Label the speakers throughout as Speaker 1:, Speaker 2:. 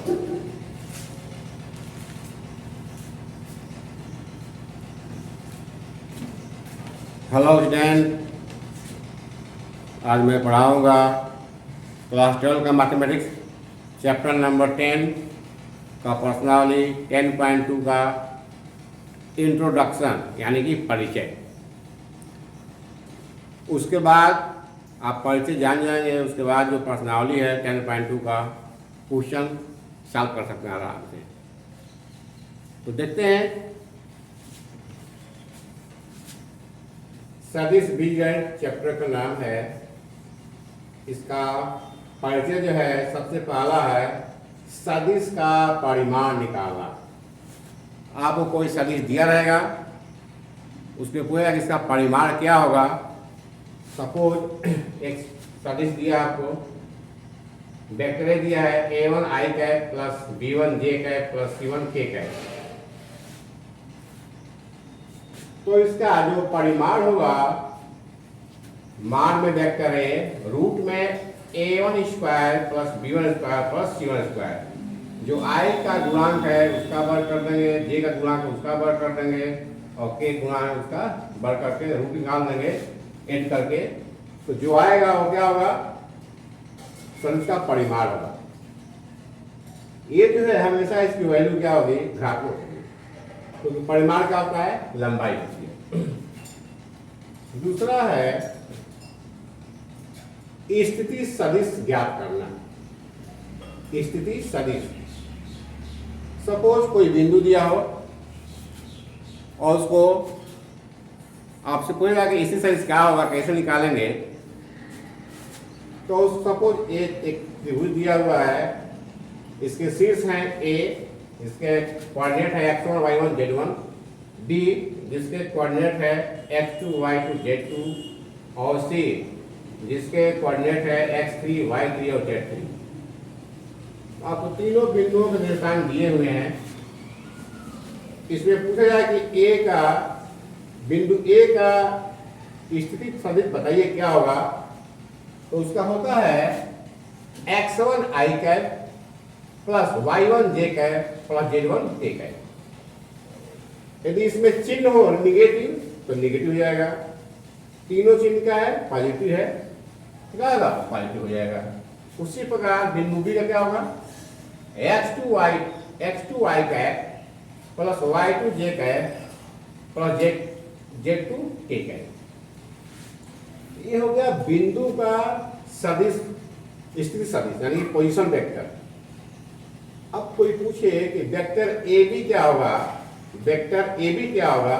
Speaker 1: Hello student, आज मैं पढ़ाऊँगा class 12 का मैथमेटिक्स चैप्टर नंबर 10 का पर्सनाली 10.2 का इंट्रोडक्शन यानी कि परिचय। उसके बाद आप परिचय जान जाएंगे, उसके बाद जो पर्सनाली है 10.2 का क्वेश्चन सॉल्व कर सकते हैं आराम से। तो देखते हैं सदिश बीजगणित चैप्टर का नाम है। इसका परिचय जो है सबसे पहला है सदिश का परिमाण निकालना। आपको कोई सदिश दिया रहेगा, उसमें पूछेगा कि इसका परिमाण क्या होगा। सपोज एक सदिश दिया आपको, वेक्टर दिया है a1 i cap plus b1 j cap plus c1 k cap. तो इसका जो परिमाण होगा, मान में वेक्टर है रूट में a1 square plus b1 square plus c1 square. जो i का गुणांक है उसका वर्ग कर देंगे, j का गुणांक उसका वर्ग कर देंगे और k गुणांक उसका वर्ग करके रूट निकाल देंगे एड करके। तो जो आएगा वो क्या होगा, सदिश का परिमाण होगा। ये जो है हमेशा इसकी वैल्यू क्या होगी, घातांक होगी। तो परिमाण क्या होता है, लंबाई होती है। दूसरा है स्थिति सदिश ज्ञात करना। स्थिति सदिश, सपोज कोई बिंदु दिया हो और उसको आपसे पूछेगा कि स्थिति सदिश क्या होगा, कैसे निकालेंगे। तो सपोज एक त्रिभुज दिया हुआ है, इसके शीर्ष हैं a, इसके कोऑर्डिनेट है x1 y1 z1, d जिसके कोऑर्डिनेट है x2 y2 z2 और c जिसके कोऑर्डिनेट है x3 y3 और z3। आपको तीनों बिंदुओं के निर्देशांक दिए हुए हैं। इसमें पूछा जाए कि a का बिंदु a का स्थिति सदिश बताइए क्या होगा। तो उसका होता है x1 i cap plus y1 j cap plus z1 k cap. यदि इसमें चिन्ह हो निगेटिव तो निगेटिव हो जाएगा, तीनों चिन्ह क्या है, पॉजिटिव है, क्या होगा, पॉजिटिव हो जाएगा। उसी प्रकार बिंदु बी का क्या होगा, x2 i cap plus y2 j cap plus z2 k cap. ये हो गया बिंदु का सदिश, स्थिति सदिश यानी पोजीशन वेक्टर। अब कोई पूछे कि वेक्टर ए बी क्या होगा, वेक्टर ए बी क्या होगा।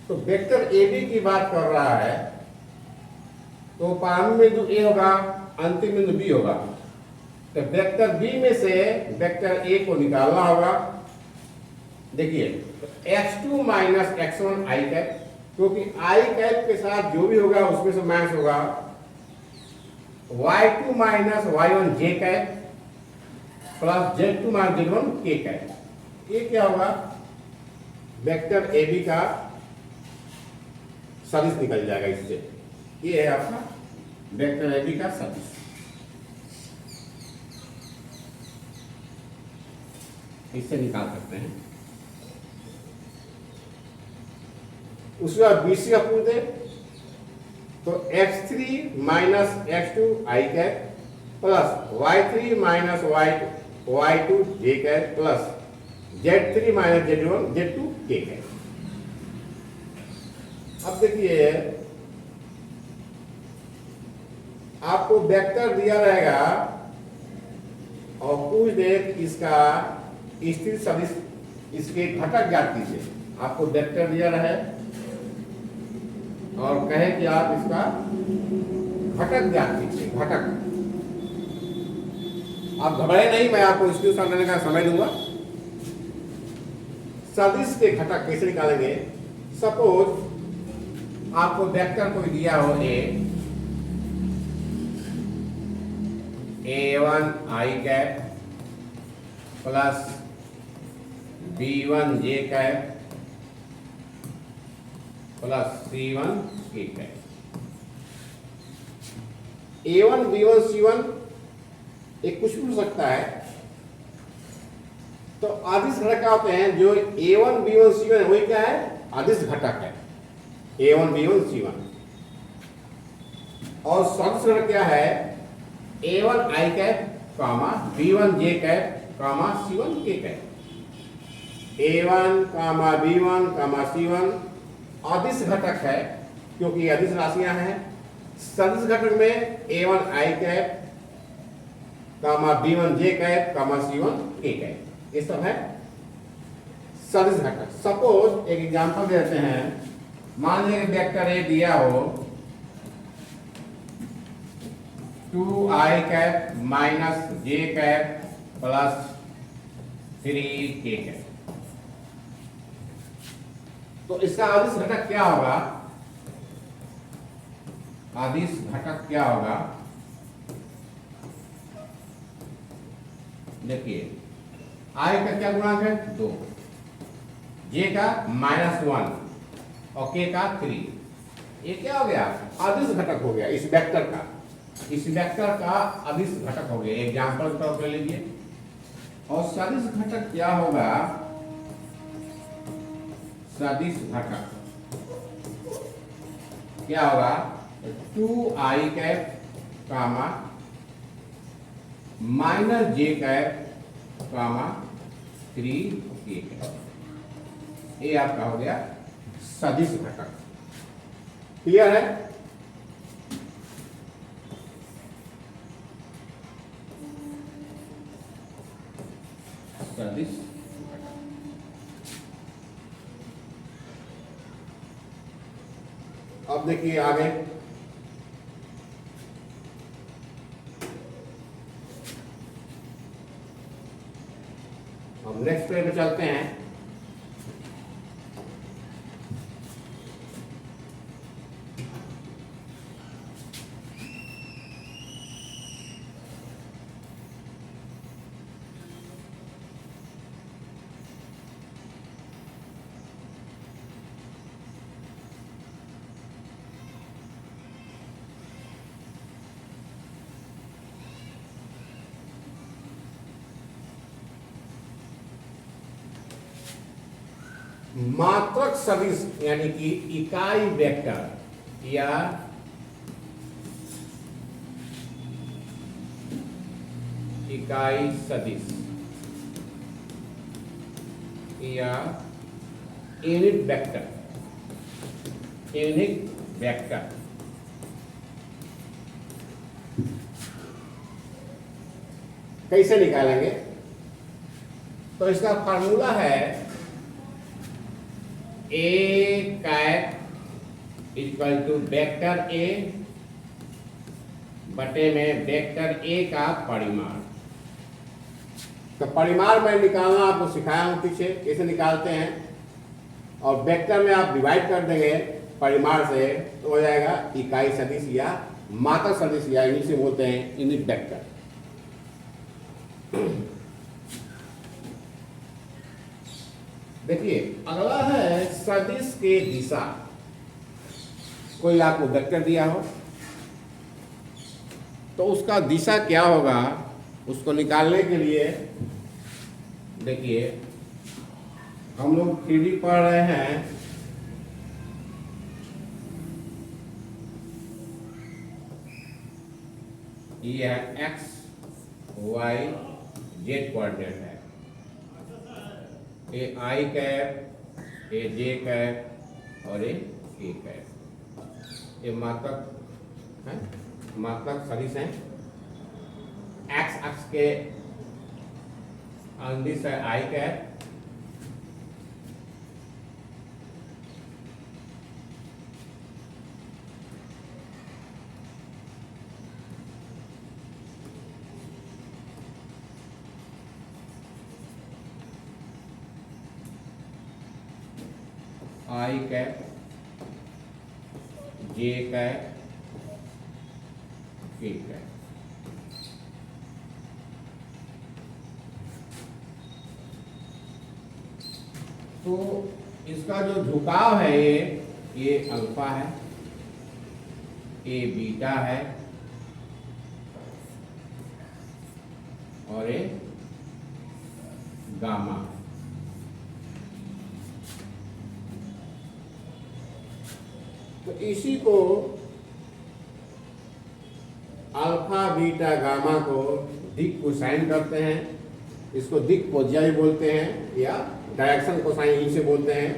Speaker 1: तो वेक्टर ए बी की बात कर रहा है तो प्रारंभिक बिंदु ए होगा, अंतिम बिंदु बी होगा। तो वेक्टर बी में से वेक्टर ए को निकालना होगा। देखिए x2 minus x1 i cap, क्योंकि i कैप के साथ जो भी होगा उसमें से माइनस होगा। y2 minus y1 j cap plus z2 minus z1 k cap. ये क्या होगा, वेक्टर ए बी का सदिश निकल जाएगा इससे। ये है आपका वेक्टर ए बी का सदिश। इससे निकाल सकते हैं। उसके बाद बीसी का पूछ दे तो x3 minus x2 i cap plus y3 minus y2 j cap plus z3 minus z2 k cap. अब देखिए आपको वेक्टर दिया रहेगा और पूछ दे इसका स्थिति सदिश, इसके घटक ज्ञात कीजिए। आपको वेक्टर दिया रहे और कहे कि आप इसका घटक ज्ञात कीजिए। घटक, आप घबराए नहीं, मैं आपको इसके समझने का समय दूंगा। सदिश के घटक कैसे निकालेंगे। सपोज आपको वेक्टर कोई दिया हो a1 i cap plus b1 j cap plus c1 k cap. a1 b1 c1 एक कुछ भी हो सकता है। तो अदिश घटक क्या होते हैं? जो A1 B1 C1 है वही क्या है? अदिश घटक है, A1 B1 C1। और सदिश घटक क्या है? A1 I cap comma B1 J cap comma C1 K cap. A1 comma B1 comma C1 अदिश घटक है क्योंकि अदिश राशियां हैं। सदिश घटक में A1 I cap comma B1 J cap comma C1 K cap, ये सब है सदिश घटक। सपोज एक एग्जांपल देते हैं, मान लीजिए वेक्टर ए दिया हो 2I cap minus J cap plus 3K cap. तो इसका अदिश घटक क्या होगा? अदिश घटक क्या होगा? देखिए I का क्या गुणांक है? 2, J का -1 और K का 3। ये क्या हो गया? अदिश घटक हो गया इस वेक्टर का। इस वेक्टर का अदिश घटक हो गया। एग्जांपल के तौर पर लीजिए। और सदिश घटक क्या होगा? सदिश घटक क्या होगा? 2I cap comma minus J cap comma 3K cap. ये आपका हो गया सदिश घटक। क्लियर है? सदिश घटक। अब देखिए आगे, हम नेक्स्ट पेज पे चलते हैं। मात्रक सदिश यानी कि इकाई वेक्टर या इकाई सदिश या यूनिट वेक्टर, यूनिट वेक्टर कैसे निकालेंगे? तो इसका फार्मूला है A cap equal to vector A बटे में वेक्टर A का परिमाण। तो परिमाण मैं निकालना आपको सिखाया हूं पीछे, कैसे निकालते हैं। और वेक्टर में आप डिवाइड कर देंगे परिमाण से तो हो जाएगा इकाई सदिश या मात्रक सदिश, या इन्हीं से बोलते हैं यूनिट वेक्टर। देखिए अगला है सदिश के दिशा। कोई आपको वेक्टर दिया हो तो उसका दिशा क्या होगा, उसको निकालने के लिए देखिए हम लोग 3D पढ़ रहे हैं। ये है x y z कोऑर्डिनेट है। ये I कैप, ये J कैप और ये K कैप। ये मात्रक है, मात्रक सदिश हैं। x अक्ष के अंदिश है I cap, I cap, J cap, K cap. तो इसका जो झुकाव है ये अल्फा है, ये बीटा है और ये गामा। तो इसी को अल्फा बीटा गामा को दिक कोसाइन करते हैं, इसको दिक कोजिया भी बोलते हैं या डायरेक्शन कोसाइन इसे बोलते हैं।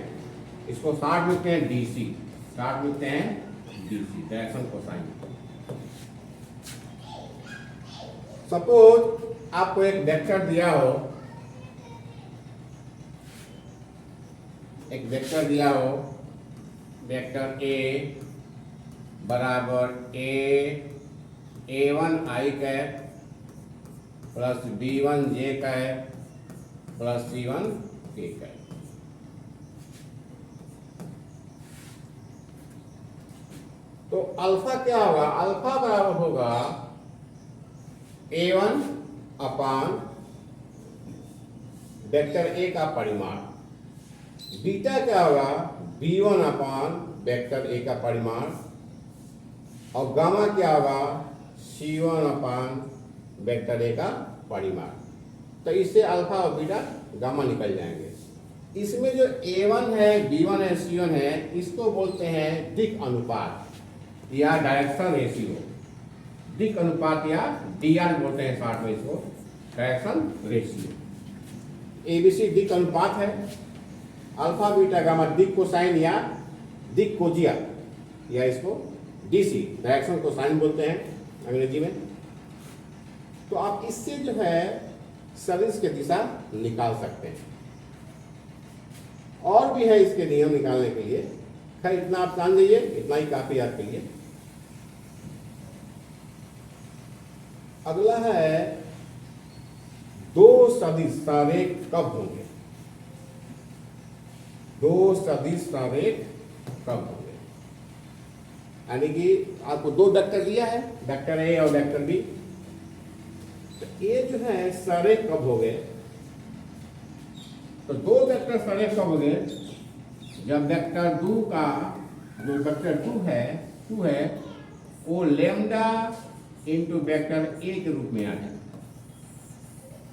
Speaker 1: इसको शॉर्ट लिखते हैं डीसी, शॉर्ट लिखते हैं डीसी, डायरेक्शन कोसाइन। सपोज आपको एक वेक्टर दिया हो, एक वेक्टर दिया हो, वेक्टर ए बराबर a1 i cap plus b1 j cap plus c1 k cap. तो अल्फा क्या होगा? अल्फा बराबर होगा a1 अपान वेक्टर ए का परिमाण, बीटा क्या होगा? b1 अपान वेक्टर ए का परिमाण, और गामा क्या होगा? c1 अपान वेक्टर ए का परिमाण। तो इससे अल्फा और बीटा गामा निकल जाएंगे। इसमें जो a1 है, b1 है, c1 है, इसको बोलते हैं दिक अनुपात या डायरेक्शन रेशियो। दिक अनुपात या डीआर बोलते हैं शॉर्ट में इसको, डायरेक्शन रेशियो। एबीसी दिक अनुपात है, अल्फा बीटा गामा दिक कोसाइन या दिक कोजिया, या इसको डीसी डायरेक्शन कोसाइन बोलते हैं अंग्रेजी में। तो आप इससे जो है सदिश की दिशा निकाल सकते हैं। और भी है इसके नियम निकालने के लिए, खैर इतना आप जान लीजिए, इतना ही काफी आपके लिए। अगला है दो सदिश संरेख कब होंगे? दो सदिश संरेख कब होंगे? यानी कि आपको दो वेक्टर दिया है, वेक्टर ए और वेक्टर बी। तो ये जो है संरेख कब हो गए? तो दो वेक्टर संरेख कब हो गए? जब वेक्टर 2 का जो वेक्टर 2 है वो लेमडा इंटू वेक्टर ए के रूप में आ जाए।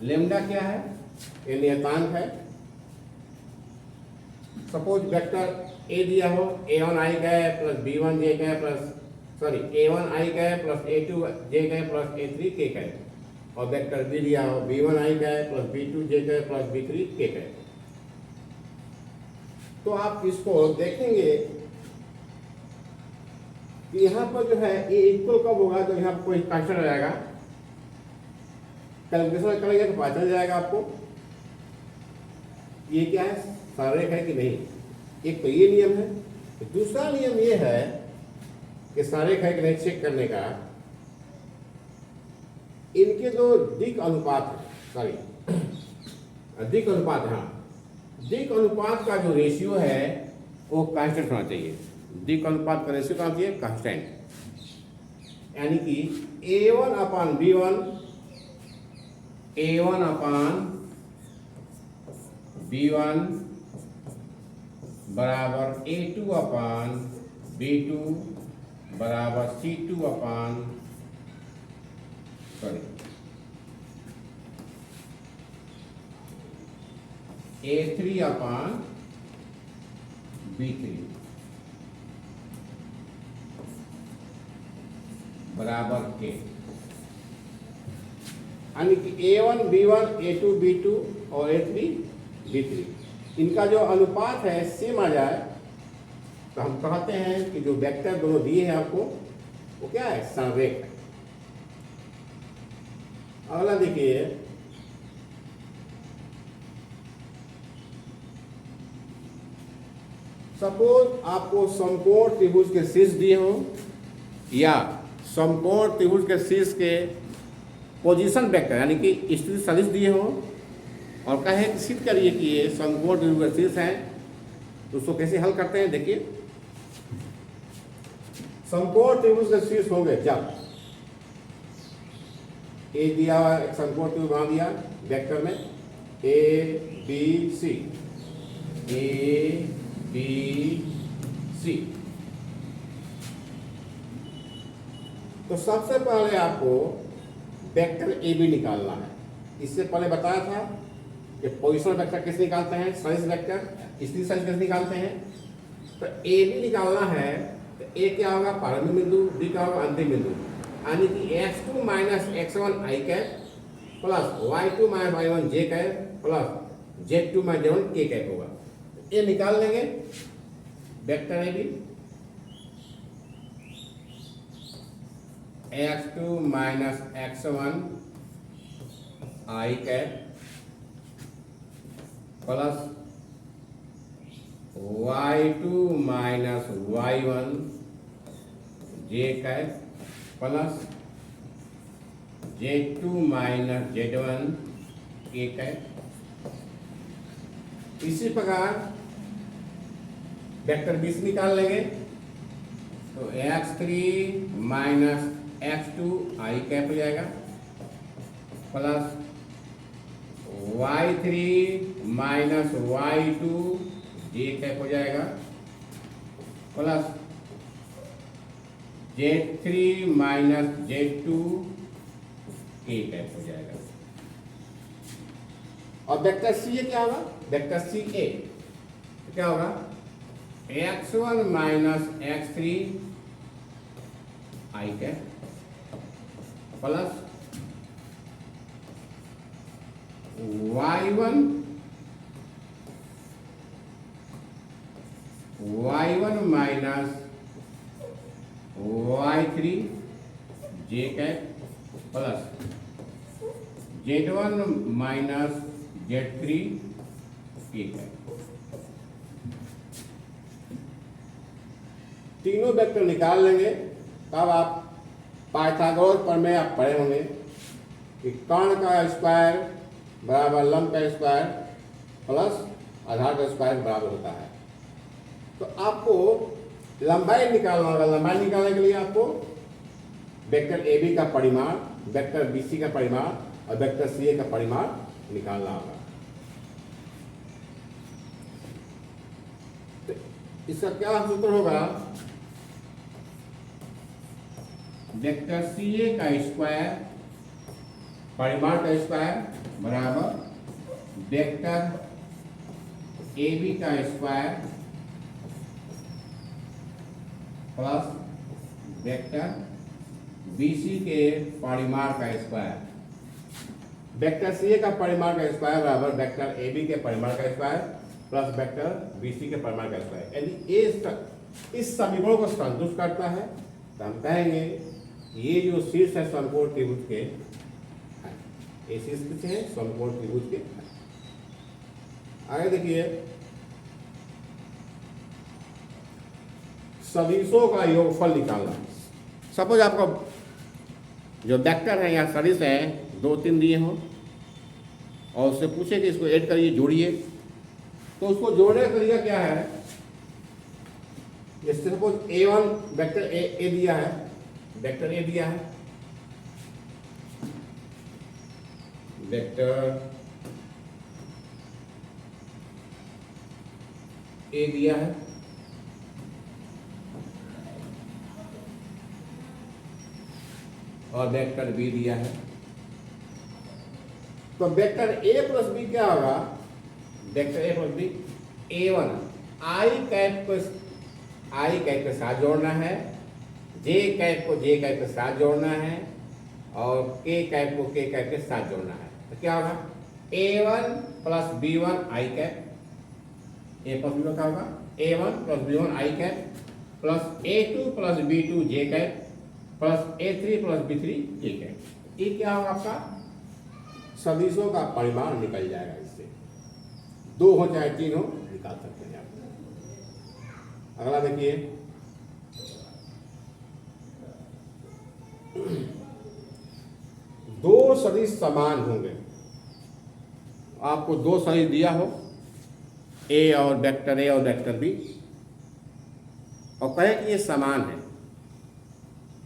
Speaker 1: लेमडा क्या है? ये नियतांक है। सपोज वेक्टर ए दिया हो a1 i cap plus b1 j cap plus a1 i cap plus a2 j cap plus a3 k cap, और वेक्टर बी दिया हो b1 i cap plus b2 j cap plus b3 k cap. तो आप इसको देखेंगे कि यहाँ पर जो है ये इक्वल कब होगा? जब यहाँ पर कोई कांस्टेंट आ जाएगा, कैलकुलेशन करेंगे तो पता चल जाएगा आपको ये क्या है, संरेख है कि नहीं। एक तो ये नियम है। दूसरा नियम ये है कि संरेख है कि नहीं चेक करने का, इनके जो दिक अनुपात है, दिक अनुपात, हाँ, दिक अनुपात का जो रेशियो है वो कांस्टेंट होना चाहिए। दिक अनुपात का रेशियो कहाँ चाहिए? कांस्टेंट। यानी कि a1 अपान b1, a1 अपान b1 बराबर a2 अपान b2 बराबर c2 अपान a3 अपान b3 बराबर के। यानी कि a1 b1 a2 b2 और a3 b3, इनका जो अनुपात है सेम आ जाए तो हम कहते हैं कि जो वेक्टर दोनों दिए हैं आपको वो क्या है? संरेख। अगला देखिए, सपोज आपको समकोण त्रिभुज के शीर्ष दिए हो या समकोण त्रिभुज के शीर्ष के पोजीशन वेक्टर यानी कि स्थिति सदिश दिए हो, और कहे कि सिद्ध करिए कि ये समकोण त्रिभुज के शीर्ष है। तो उसको कैसे हल करते हैं? देखिए, समकोण त्रिभुज के शीर्ष होंगे जब ए दिया हुआ एक समकोण त्रिभुज बना दिया वेक्टर में A B C, A B C. तो सबसे पहले आपको वेक्टर ए बी निकालना है। इससे पहले बताया था ये पोजीशन वेक्टर कैसे निकालते हैं, सदिश वेक्टर स्थिति सदिश कैसे निकालते हैं। तो ए बी निकालना है तो ए क्या होगा प्रारंभिक बिंदु, बी क्या होगा अंतिम बिंदु, यानी कि x2 minus x1 i cap plus y2 minus y1 j cap plus z2 minus z1 k cap होगा। ये निकाल लेंगे vector A B x2 minus x1 i cap plus y2 minus y1 j cap plus z2 minus z1 k cap. इसी प्रकार vector B से निकाल लेंगे तो x3 minus x2 i cap हो जाएगा plus y3 minus y2 j cap हो जाएगा plus z3 minus z2 k cap हो जाएगा। और वेक्टर सी ए क्या होगा, वेक्टर सी ए क्या होगा x1 minus x3 i cap plus y1 minus y3 j cap plus z1 minus z3 k cap. तीनों वेक्टर निकाल लेंगे तब आप पाइथागोरस प्रमेय आप पढ़े होंगे कि कर्ण का स्क्वायर बराबर लंब का स्क्वायर प्लस आधार का स्क्वायर बराबर होता है। तो आपको लंबाई निकालना होगा, लंबाई निकालने के लिए आपको वेक्टर ए बी का परिमाण, वेक्टर बी सी का परिमाण और वेक्टर सी ए का परिमाण निकालना होगा। तो इसका क्या सूत्र होगा, वेक्टर सी ए का स्क्वायर परिमाण का स्क्वायर बराबर वेक्टर ए बी का square plus vector B C के परिमाण का स्क्वायर। वेक्टर सी ए का परिमाण का स्क्वायर बराबर वेक्टर ए बी के परिमाण का square plus vector B C के परिमाण का स्क्वायर। यदि इस समीकरण को संतुष्ट करता है तो हम कहेंगे ये जो शीर्ष है समकोण त्रिभुज के, ये शीर्ष किसे है समकोण त्रिभुज के। आगे देखिए सदिशों का योगफल निकालना। सपोज आपको जो वेक्टर है या सदिश है 2-3 दिए हो और उससे पूछे कि इसको ऐड करिए जोड़िए, तो उसको जोड़ने का तरीका क्या है। जैसे सपोज a1 वेक्टर ए दिया है, वेक्टर ए दिया है, वेक्टर ए दिया है और वेक्टर बी दिया है। तो वेक्टर ए प्लस बी क्या होगा, vector A plus B a1 I cap के साथ जोड़ना है, जे कैप को जे कैप के साथ जोड़ना है और के कैप को के कैप के साथ जोड़ना है। तो क्या होगा a1 plus b1 I cap, a plus B क्या होगा a1 plus b1 I cap plus a2 plus b2 J cap plus a3 plus b3 k cap. ये क्या होगा आपका सदिशों का परिमाण निकल जाएगा। इससे 2 हो चाहे 3 हो निकाल सकते हैं आप। अगला देखिए दो सदिश समान होंगे। आपको 2 सदिश दिया हो ए और वेक्टर बी और कहे कि ये समान है,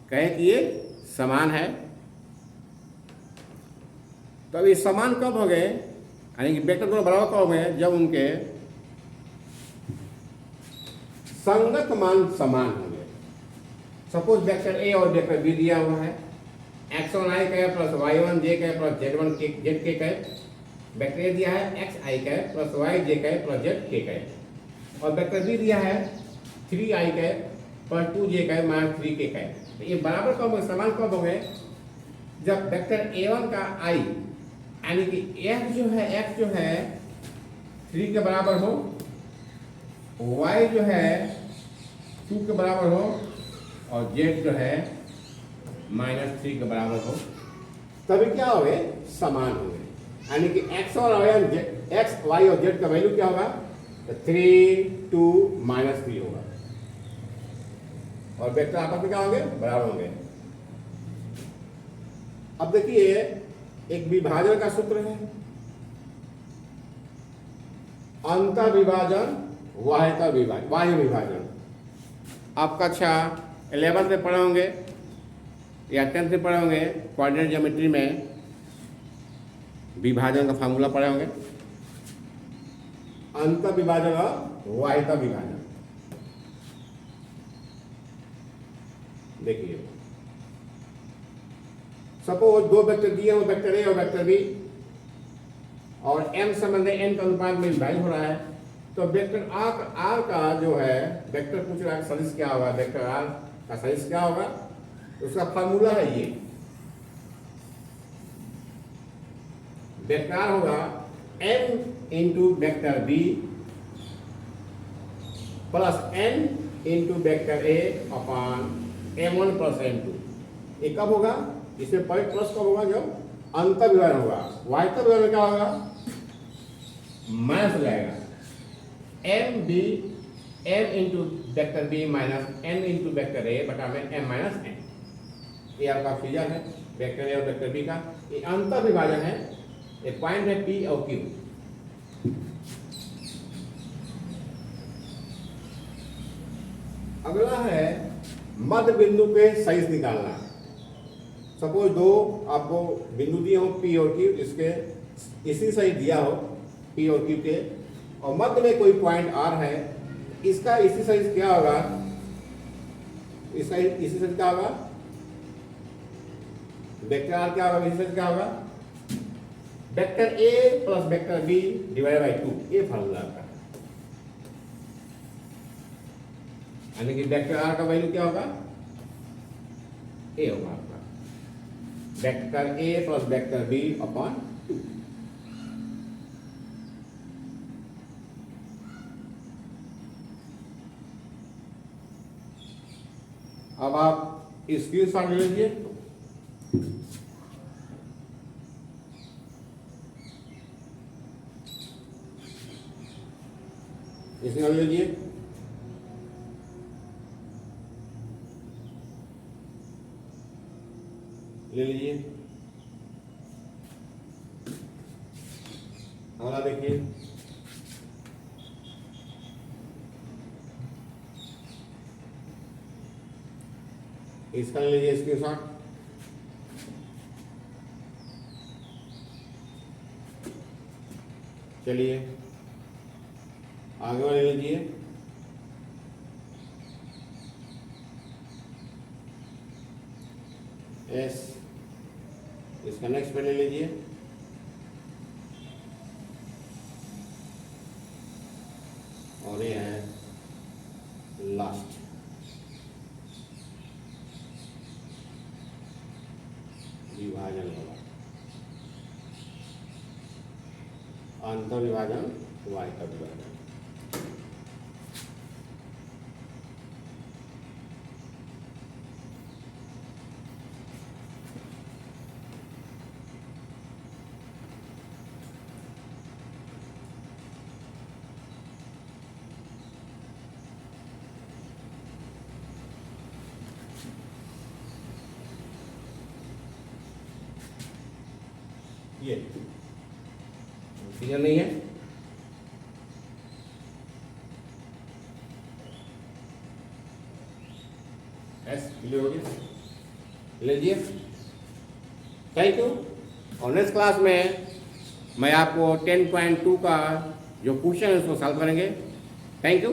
Speaker 1: कहे कि ये समान है, तो अब ये समान कब हो गए, यानी कि वेक्टर दोनों बराबर कब हो गए, जब उनके संगत मान समान होंगे। सपोज वेक्टर ए और वेक्टर बी दिया हुआ है x1 i cap plus y1 j cap plus z1 k z k cap, vector A दिया है एक्स आई कैप प्लस वाई जे कैप प्लस जेड के कैप, और वेक्टर बी दिया है 3 आई कैप प्लस 2 जे कैप माइनस 3 के कैप। तो ये बराबर कब होंगे, समान कब होंगे, जब वेक्टर ए1 का आई यानी कि एक्स जो है 3 के बराबर हो, वाई जो है 2 के बराबर हो, और जेड जो है -3 के बराबर हो, तभी क्या होंगे, समान होंगे। यानी कि एक्स और एक्स वाई और जेड का वैल्यू क्या होगा, 3 2 -3 होगा, और वेक्टर आपस में क्या होंगे, बराबर होंगे। अब देखिए एक विभाजन का सूत्र है, अंतर विभाजन बाह्य विभाजन। आपका अच्छा 11th में पढ़े होंगे या 10th में पढ़े होंगे, कोऑर्डिनेट ज्योमेट्री में विभाजन का फार्मूला पढ़े होंगे, अंतर विभाजन और बाह्य विभाजन। देखिए सपोज दो वेक्टर दिए हो, वेक्टर ए और वेक्टर बी, और m संबंध n का अनुपात में विभाजित हो रहा है, तो वेक्टर r का जो है, वेक्टर पूछ रहा है सदिश क्या होगा, वेक्टर r का सदिश क्या होगा, उसका फार्मूला है ये, वेक्टर r होगा m into vector b plus n into vector a upon m1 plus m2। ये कब होगा, इसमें पॉइंट प्लस कब होगा, जब अंतर विभाजन होगा। वास्तव विभाजन में क्या होगा, माइनस हो जाएगा, m into vector B minus n into vector A बटा में m माइनस n। ये आपका फिगर है वेक्टर ए और वेक्टर बी का, ये अंतर विभाजन है, ये पॉइंट है P और Q। अगला है मध्य बिंदु पे सदिश निकालना। सपोज दो आपको बिंदु दिए हो P और Q, इसके इसी सही दिया हो P और Q के, और मध्य में कोई पॉइंट R है, इसका इसी सही क्या होगा, इसका इसी सही क्या होगा, वेक्टर R क्या होगा, इसी सही क्या होगा, vector A plus vector B divide by 2। ये फार्मूला का, यानी कि वेक्टर R का वैल्यू क्या होगा, A होगा आपका, vector A plus vector B upon 2। अब आप स्क्रीनशॉट ले लीजिए, इसमें ले लीजिए, ले लीजिए। अगला देखिए, इसका ले लीजिए स्क्रीनशॉट। चलिए आगे वाले ले लीजिए, एस, इसका नेक्स्ट पे ले लीजिए, और ये है लास्ट। विभाजन होगा, अंतर विभाजन, वाई का विभाजन। ये क्लियर नहीं है, एस क्लियर हो गया, लीजिए। Thank you. और नेक्स्ट क्लास में मैं आपको 10.2 का जो क्वेश्चन है उसको सॉल्व करेंगे। Thank you.